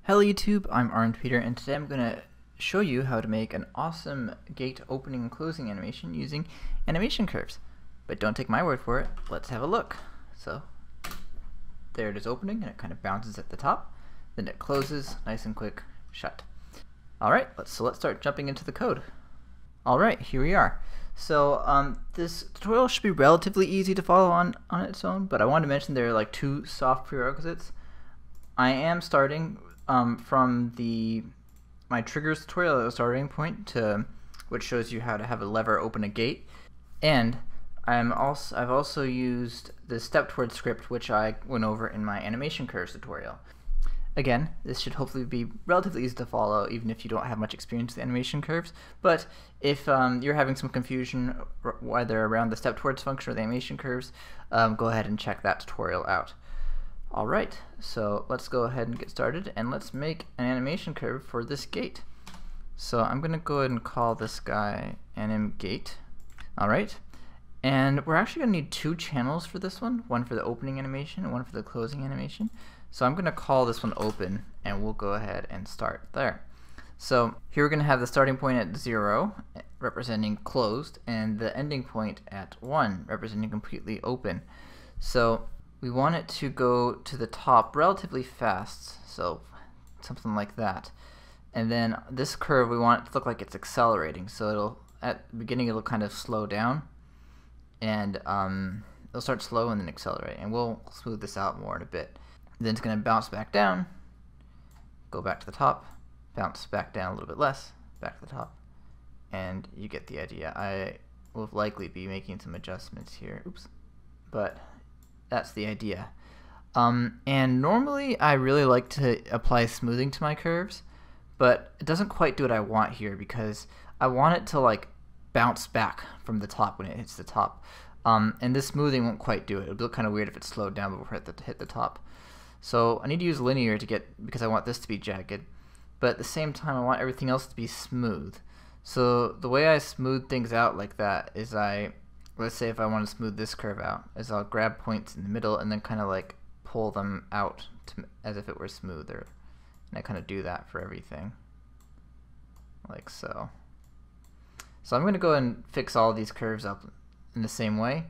Hello YouTube, I'm Armed Peter, and today I'm going to show you how to make an awesome gate opening and closing animation using animation curves. But don't take my word for it, let's have a look. So there it is opening, and it kind of bounces at the top, then it closes, nice and quick, shut. Alright, let's start jumping into the code. Alright, here we are. So this tutorial should be relatively easy to follow on its own, but I wanted to mention there are like two soft prerequisites. I am starting from my triggers tutorial as a starting point, which shows you how to have a lever open a gate, and I've also used the StepTowards Script, which I went over in my animation curves tutorial. Again, this should hopefully be relatively easy to follow, even if you don't have much experience with animation curves. But if you're having some confusion whether around the StepTowards function or the animation curves, go ahead and check that tutorial out. Alright, so let's go ahead and get started, and let's make an animation curve for this gate. So I'm going to go ahead and call this guy AnimGate. Alright, and we're actually going to need two channels for this one for the opening animation and one for the closing animation. So I'm going to call this one open, and we'll go ahead and start there. So here we're going to have the starting point at 0, representing closed, and the ending point at 1, representing completely open. So we want it to go to the top relatively fast, so something like that. And then this curve, we want it to look like it's accelerating, so at the beginning it'll kind of slow down, and it'll start slow and then accelerate, and we'll smooth this out more in a bit. Then it's going to bounce back down, go back to the top, bounce back down a little bit less, back to the top, and you get the idea. I will likely be making some adjustments here, but that's the idea. And normally I really like to apply smoothing to my curves, but it doesn't quite do what I want here, because I want it to like bounce back from the top when it hits the top. And this smoothing won't quite do it. It would look kind of weird if it slowed down before it hit the top. So I need to use linear because I want this to be jagged, but at the same time I want everything else to be smooth. So the way I smooth things out like that is let's say if I want to smooth this curve out, is I'll grab points in the middle and then kind of like pull them out as if it were smoother. And I kind of do that for everything, like so. So I'm going to go and fix all of these curves up in the same way,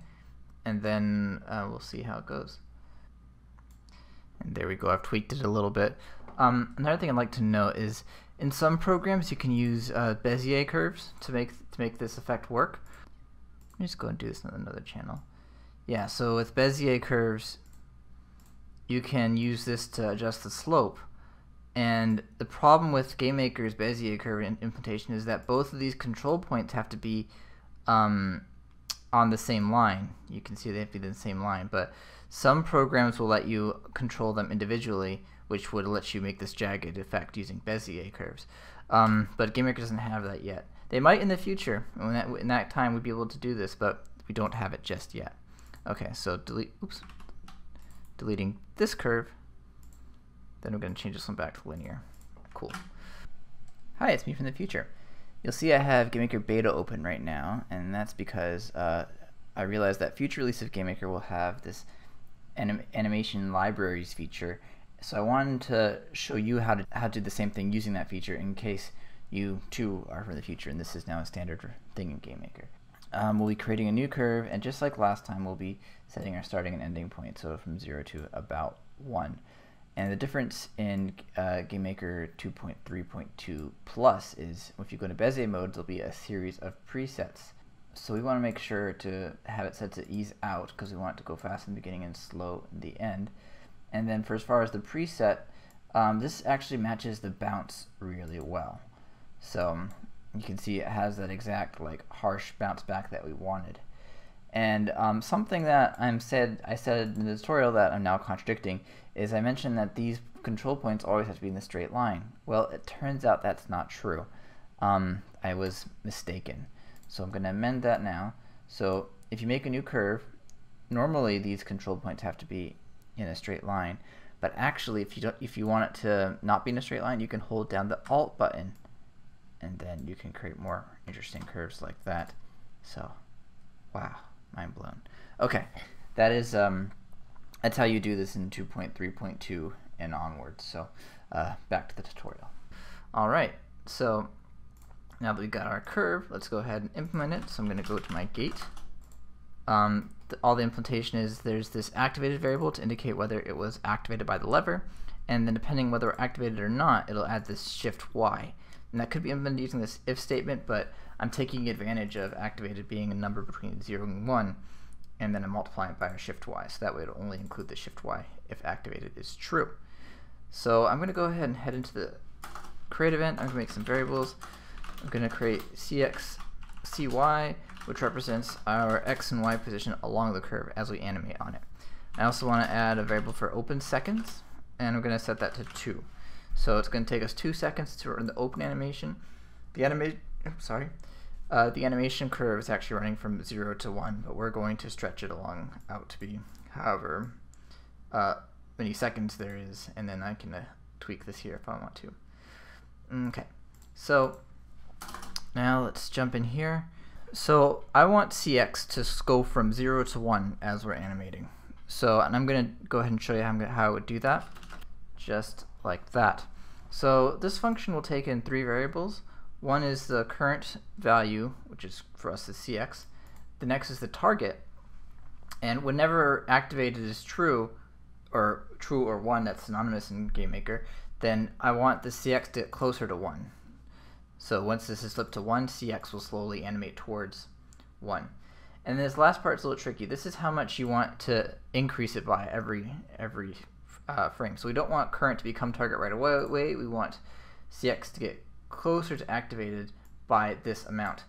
and then we'll see how it goes. And there we go, I've tweaked it a little bit. Another thing I'd like to note is in some programs you can use Bezier curves to make this effect work. Let me just go and do this on another channel. Yeah, so with Bezier curves, you can use this to adjust the slope. And the problem with GameMaker's Bezier curve implementation is that both of these control points have to be on the same line. You can see they have to be in the same line, but some programs will let you control them individually, which would let you make this jagged effect using Bezier curves. But GameMaker doesn't have that yet. They might in the future. In that time we'd be able to do this, but we don't have it just yet. Okay, so deleting this curve. Then we're going to change this one back to linear. Cool. Hi, it's me from the future. You'll see I have GameMaker Beta open right now, and that's because I realized that future release of GameMaker will have this animation libraries feature. So I wanted to show you how to do the same thing using that feature in case you too are from the future, and this is now a standard thing in GameMaker. We'll be creating a new curve, and just like last time, we'll be setting our starting and ending point, so from 0 to about 1. And the difference in GameMaker 2.3.2 Plus is if you go to Bezier mode, there'll be a series of presets. So we want to make sure to have it set to ease out, because we want it to go fast in the beginning and slow in the end. And then for as far as the preset, this actually matches the bounce really well. So you can see it has that exact like harsh bounce back that we wanted. And something that I said in the tutorial that I'm now contradicting is I mentioned that these control points always have to be in a straight line. Well, it turns out that's not true. I was mistaken. So I'm going to amend that now. So if you make a new curve, normally these control points have to be in a straight line. But actually, if you want it to not be in a straight line, you can hold down the Alt button, and then you can create more interesting curves like that. So, wow, mind blown. Okay, that is that's how you do this in 2.3.2 and onwards. So back to the tutorial. All right, so now that we've got our curve, let's go ahead and implement it. So I'm going to go to my gate. All the implementation is there's this activated variable to indicate whether it was activated by the lever, and then depending whether we're activated or not, it'll add this shift Y. And that could be implemented using this if statement, but I'm taking advantage of activated being a number between 0 and 1, and then I'm multiplying it by our shift Y. So that way it'll only include the shift Y if activated is true. So I'm going to go ahead and head into the create event. I'm going to make some variables. I'm going to create CX CY, which represents our X and Y position along the curve as we animate on it. I also want to add a variable for open seconds, and I'm going to set that to 2. So it's going to take us 2 seconds to run the open animation. The animation curve is actually running from 0 to 1, but we're going to stretch it along out to be however many seconds there is, and then I can tweak this here if I want to. Okay, so now let's jump in here. So I want CX to go from 0 to 1 as we're animating. So, and I'm going to go ahead and show you how I would do that, just like that. So this function will take in 3 variables. One is the current value, which is for us is CX. The next is the target, and whenever activated is true or 1, that's synonymous in GameMaker, then I want the CX to get closer to 1. So once this is flipped to 1, CX will slowly animate towards 1. And this last part is a little tricky. This is how much you want to increase it by every frame. So we don't want current to become target right away. We want CX to get closer to activated by this amount.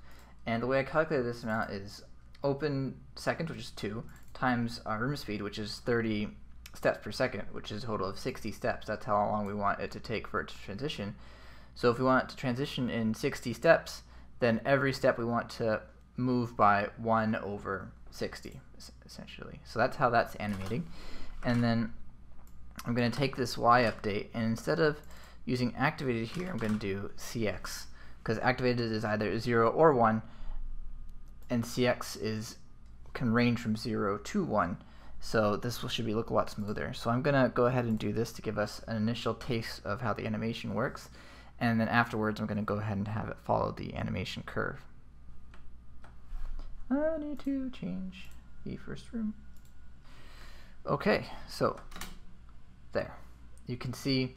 And the way I calculate this amount is open seconds, which is 2, times our room speed, which is 30 steps per second, which is a total of 60 steps. That's how long we want it to take for it to transition. So if we want it to transition in 60 steps, then every step we want to move by 1 over 60, essentially. So that's how that's animating. And then I'm going to take this Y update, and instead of using activated here, I'm going to do CX, because activated is either 0 or 1, and CX can range from 0 to 1. So this should look a lot smoother. So I'm going to go ahead and do this to give us an initial taste of how the animation works. And then afterwards, I'm going to go ahead and have it follow the animation curve. I need to change the first room. Okay, so there. You can see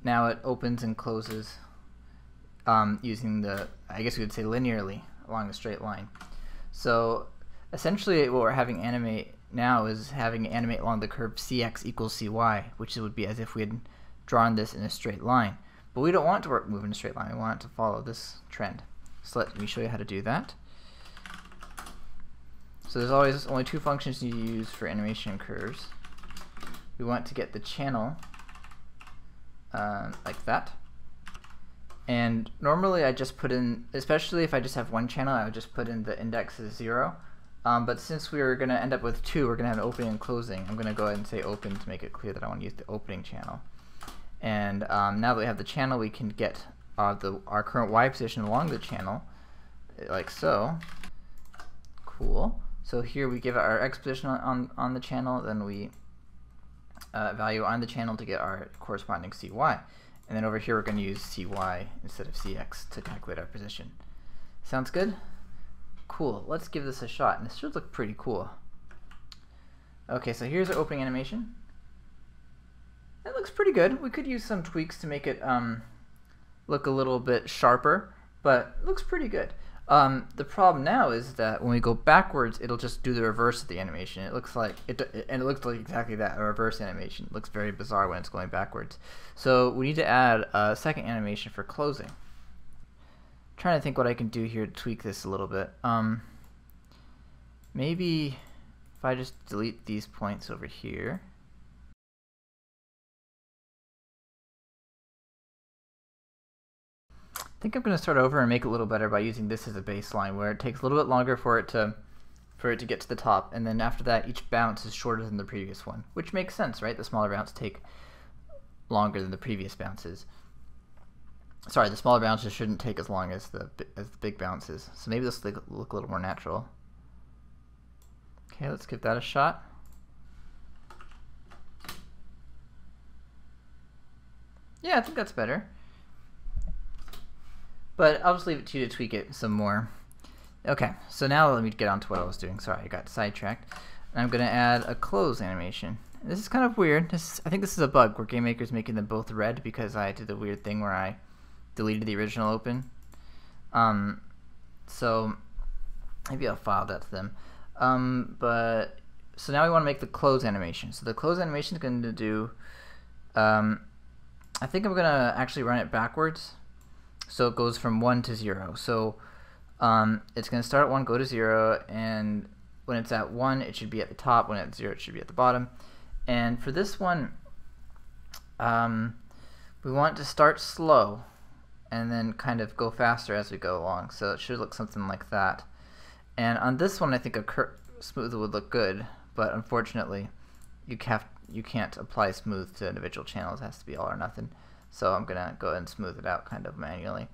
now it opens and closes using I guess we would say linearly along a straight line. So essentially what we're having animate now is having animate along the curve CX equals CY, which would be as if we had drawn this in a straight line. But we don't want it to move in a straight line. We want it to follow this trend. So let me show you how to do that. So there's only 2 functions you use for animation curves. We want to get the channel like that. And normally I just put in, especially if I just have one channel, I would just put in the index as 0. But since we're going to end up with 2, we're going to have an opening and closing. I'm going to go ahead and say open to make it clear that I want to use the opening channel. And now that we have the channel, we can get our current Y position along the channel, like so. Cool. So here we give it our X position on the channel, then we value on the channel to get our corresponding CY. And then over here we're going to use CY instead of CX to calculate our position. Sounds good? Cool. Let's give this a shot, and this should look pretty cool. Okay, so here's our opening animation. It looks pretty good. We could use some tweaks to make it look a little bit sharper, but it looks pretty good. The problem now is that when we go backwards, it'll just do the reverse of the animation. It looks like and it looks like exactly that, a reverse animation. It looks very bizarre when it's going backwards. So we need to add a second animation for closing. I'm trying to think what I can do here to tweak this a little bit. Maybe if I just delete these points over here. I think I'm going to start over and make it a little better by using this as a baseline, where it takes a little bit longer for it to get to the top, and then after that each bounce is shorter than the previous one, which makes sense, right? The smaller bounces take longer than the previous bounces. Sorry, the smaller bounces shouldn't take as long as the big bounces. So maybe this will look a little more natural. Okay, let's give that a shot. Yeah, I think that's better. But I'll just leave it to you to tweak it some more. Okay, so now let me get on to what I was doing. Sorry, I got sidetracked. I'm going to add a close animation. This is kind of weird. I think this is a bug where GameMaker is making them both red because I did the weird thing where I deleted the original open. So maybe I'll file that to them. So now we want to make the close animation. So the close animation is going to do, I think I'm going to actually run it backwards. So it goes from 1 to 0. So it's going to start at 1, go to 0, and when it's at 1, it should be at the top. When it's at 0, it should be at the bottom. And for this one, we want to start slow and then kind of go faster as we go along. So it should look something like that. And on this one, I think a smooth would look good, but unfortunately, you can't apply smooth to individual channels. It has to be all or nothing. So I'm gonna go ahead and smooth it out kind of manually.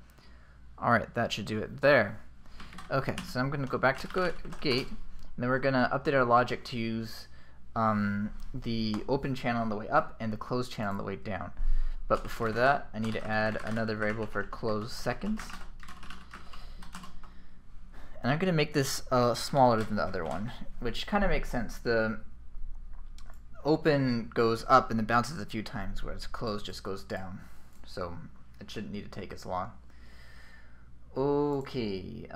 All right, that should do it there. Okay, so I'm gonna go back to gate, and then we're gonna update our logic to use the open channel on the way up and the closed channel on the way down. But before that, I need to add another variable for close seconds. And I'm going to make this smaller than the other one, which kind of makes sense. The open goes up and then bounces a few times, whereas close just goes down. So it shouldn't need to take as long. Okay,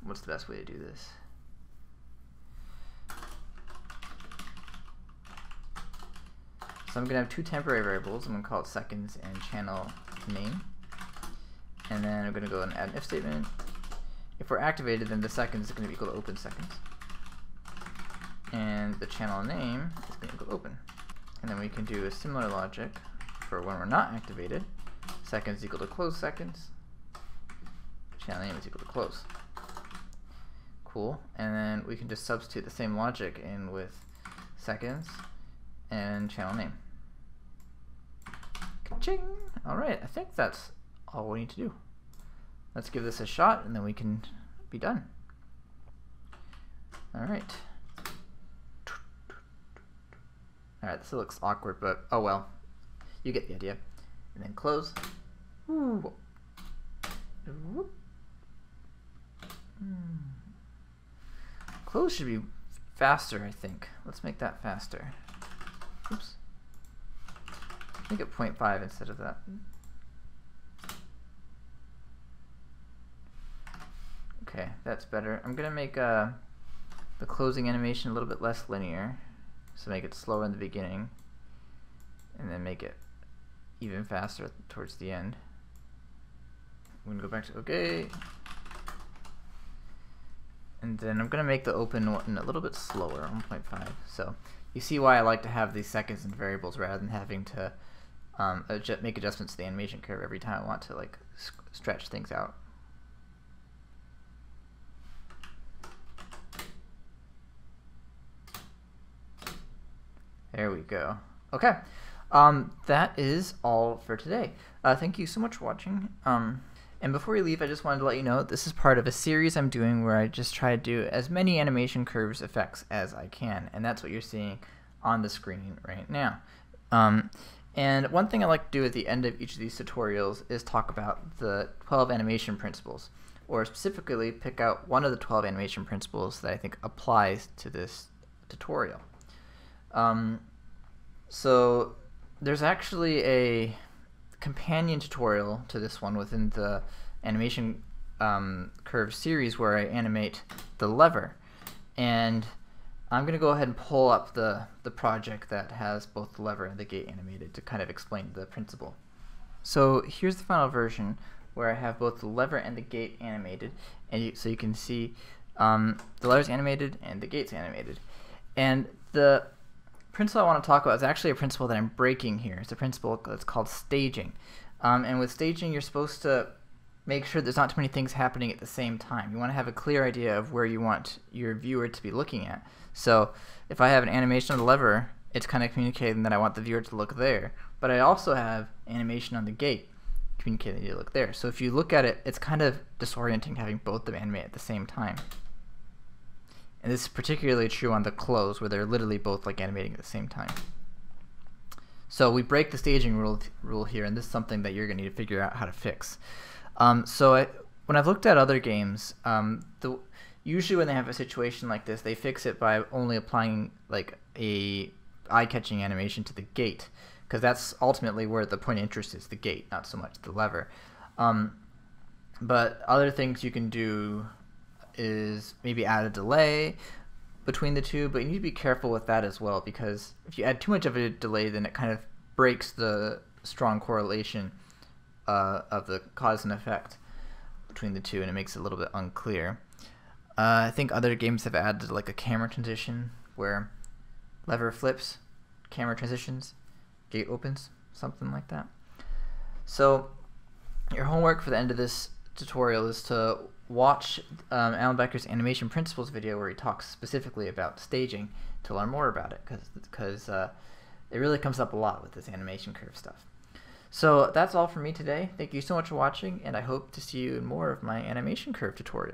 what's the best way to do this? So I'm going to have two temporary variables. I'm going to call it seconds and channel name. And then I'm going to go and add an if statement. If we're activated, then the seconds is going to be equal to open seconds. And the channel name is going to equal to open. And then we can do a similar logic for when we're not activated. Seconds is equal to close seconds. Channel name is equal to close. Cool. And then we can just substitute the same logic in with seconds and channel name. Ka-ching! Alright, I think that's all we need to do. Let's give this a shot and then we can be done. Alright. Alright, this looks awkward, but oh well. You get the idea. And then close. Ooh. Close should be faster, I think. Let's make that faster. Oops. Make it 0.5 instead of that. Okay, that's better. I'm going to make the closing animation a little bit less linear. So make it slower in the beginning. And then make it even faster towards the end. I'm going to go back to OK. And then I'm going to make the open one a little bit slower, 1.5. So you see why I like to have these seconds and variables rather than having to make adjustments to the animation curve every time I want to like stretch things out. There we go. Okay, that is all for today. Thank you so much for watching. And before we leave, I just wanted to let you know this is part of a series I'm doing where I just try to do as many animation curves effects as I can, and that's what you're seeing on the screen right now. And one thing I like to do at the end of each of these tutorials is talk about the 12 animation principles, or specifically pick out one of the 12 animation principles that I think applies to this tutorial. So there's actually a companion tutorial to this one within the animation curve series where I animate the lever, and I'm going to go ahead and pull up the project that has both the lever and the gate animated to kind of explain the principle. So here's the final version where I have both the lever and the gate animated, and so you can see the lever's animated and the gate's animated. And the principle I want to talk about is actually a principle that I'm breaking here. It's a principle that's called staging. And with staging, you're supposed to make sure there's not too many things happening at the same time. You want to have a clear idea of where you want your viewer to be looking at. So if I have an animation on the lever, it's kind of communicating that I want the viewer to look there. But I also have animation on the gate, communicating that you look there. So if you look at it, it's kind of disorienting having both of them animate at the same time. And this is particularly true on the close, where they're literally both like animating at the same time. So we break the staging rule here, and this is something that you're going to need to figure out how to fix. When I've looked at other games, usually when they have a situation like this, they fix it by only applying like a eye-catching animation to the gate, because that's ultimately where the point of interest is, the gate, not so much the lever. But other things you can do is maybe add a delay between the two, but you need to be careful with that as well, because if you add too much of a delay, then it kind of breaks the strong correlation of the cause and effect between the two, and it makes it a little bit unclear. I think other games have added like a camera transition where lever flips, camera transitions, gate opens, something like that. So your homework for the end of this tutorial is to watch Alan Becker's animation principles video, where he talks specifically about staging, to learn more about it, because it really comes up a lot with this animation curve stuff. So that's all from me today. Thank you so much for watching, and I hope to see you in more of my animation curve tutorials.